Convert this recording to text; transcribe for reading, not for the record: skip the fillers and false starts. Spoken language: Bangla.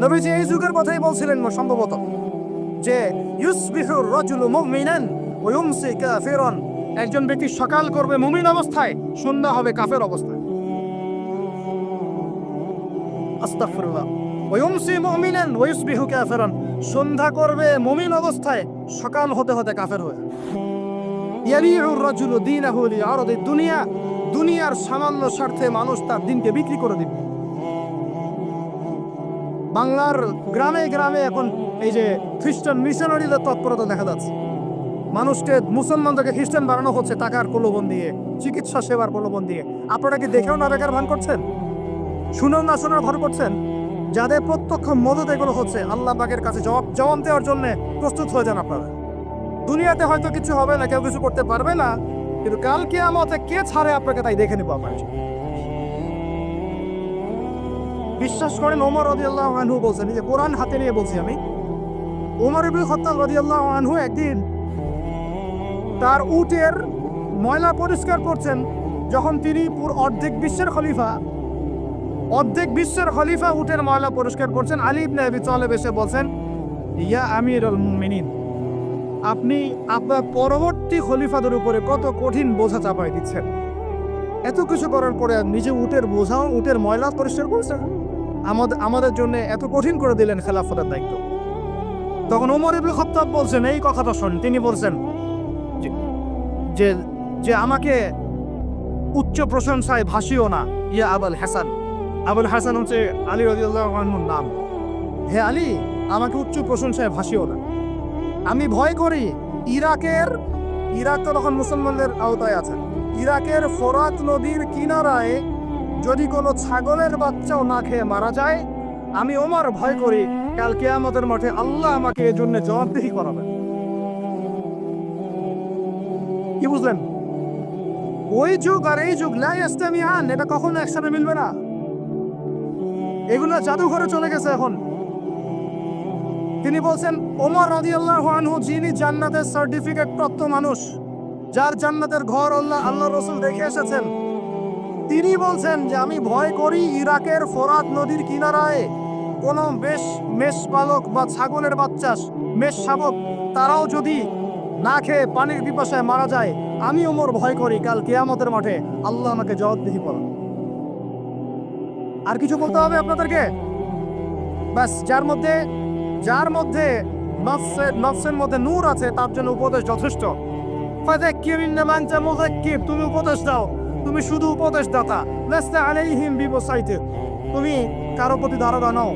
নবীজি এই যুগের কথাই বলছিলেন সম্ভবত, যে ইউসবিহুর রাজুলু মুমিনান ওয়া ইউমসি কাফিরান, একজন ব্যক্তি সকাল করবে মুমিন অবস্থায়, সন্ধ্যা হবে কাফের অবস্থায়। আস্তাগফিরুল্লাহ। ওয়া ইউমসি মুমিনান ওয়া ইউসবিহু কাফিরান, সন্ধ্যা করবে মুমিন অবস্থায়, সকাল হতে হতে কাফের হয়ে। ইয়াবিউর রাজুলু দীনাহু লিআরদি দুনিয়া, দুনিয়ার সামান্য স্বার্থে মানুষ তার দিনকে বিক্রি করে দিবে। বাংলার গ্রামে গ্রামে এখন এই যে খ্রিস্টান মিশনারিদের তৎপরতা দেখা যাচ্ছে। মানুষকে, মুসলমানদেরকে খ্রিস্টান বানানো হচ্ছে টাকার প্রলোভন দিয়ে, চিকিৎসা সেবার প্রলোভন দিয়ে। আপনারা কি দেখেও না বেকার ভান করছেন, শুনেও না শোনার ভর করছেন? যাদের প্রত্যক্ষ মদত এগুলো হচ্ছে, আল্লাহ পাকের কাছে জবাব দেওয়ার জন্য প্রস্তুত হয়ে যান আপনারা। দুনিয়াতে হয়তো কিছু হবে না, কেউ কিছু করতে পারবে না, কিন্তু কাল কিয়ামতে কে ছাড়ে আপনাকে, তাই দেখে নেবো আপনার। বিশ্বাস করেন, ওমর রাদিয়াল্লাহু আনহু বলছেন, যে কোরআন হাতে নিয়ে বলছি আমি, ওমর ইবনে খাত্তাব রাদিয়াল্লাহু আনহু একদিন তার উটের ময়লা পরিষ্কার করছেন, যখন তিনি অর্ধেক বিশ্বের খলিফা উটের ময়লা পরিষ্কার করছেন। আলী ইবনে আবি তালেব এসে বলছেন, ইয়া আমিরুল মুমিনিন, আপনি আপনার পরবর্তী খলিফাদের উপরে কত কঠিন বোঝা চাপাই দিচ্ছেন। এত কিছু করার পরে নিজে উটের বোঝাও, উটের ময়লা পরিষ্কার করছেন, আমাদের জন্য এত কঠিন করে দিলেন খেলাফতের দায়িত্ব। তখন ওমর ইবনে খাত্তাব বলছেন, এই কথাটা শোন। তিনি বলছেন যে যে আমাকে উচ্চ প্রশংসায় ভাসিও না, ইয়া আবুল হাসান। আবুল হাসান হচ্ছে আলী রাদিয়াল্লাহু আনহুর নাম। হে আলী, আমাকে উচ্চ প্রশংসায় ভাসিও না। আমি ভয় করি ইরাক তো তখন মুসলমানদের আওতায় আছে, ইরাকের ফোরাত নদীর কিনারায় যদি কোনো ছাগলের বাচ্চাও না খেয়ে মারা যায়, আমি ওমর ভয় করি কাল কিয়ামতের মাঠে আল্লাহ আমাকে এর জন্য জবাবদিহি করাবে। কি বুঝলেন? ওই যুগ আর এই যুগ লা ইস্তামিআন, এটা কখনো একসাথে মিলবে না। এগুলো জাদুঘরে চলে গেছে এখন। তিনি বলছেন, ওমর রাদিয়াল্লাহু আনহু যিনি জান্নাতের সার্টিফিকেট প্রাপ্ত মানুষ, যার জান্নাতের ঘর আল্লাহ রাসূল দেখে এসেছেন, তিনি বলছেন যে আমি ভয় করি ইরাকের ফোরাত নদীর কিনারায় কোনো মেষপালক বা ছাগলের বাচ্চা, মেষ শাবক, তারাও যদি না খেয়ে পানির পিপাসায় মারা যায়, আমি ওমর ভয় করি কাল কিয়ামতের মাঠে আল্লাহ আমাকে জবাবদিহি করেন। আর কিছু বলতে হবে আপনাদেরকে? বাস, যার মধ্যে নফসের মধ্যে নূর আছে, তার জন্য উপদেশ যথেষ্ট। ফাযাক্কির ইন্নামা আনতা মুযাক্কির, তুমি উপদেশ দাও, তুমি শুধু উপদেশ দাতা। লাস্তা আলাইহিম বিমুসাইতির, তুমি কারো প্রতি দারোগা নও।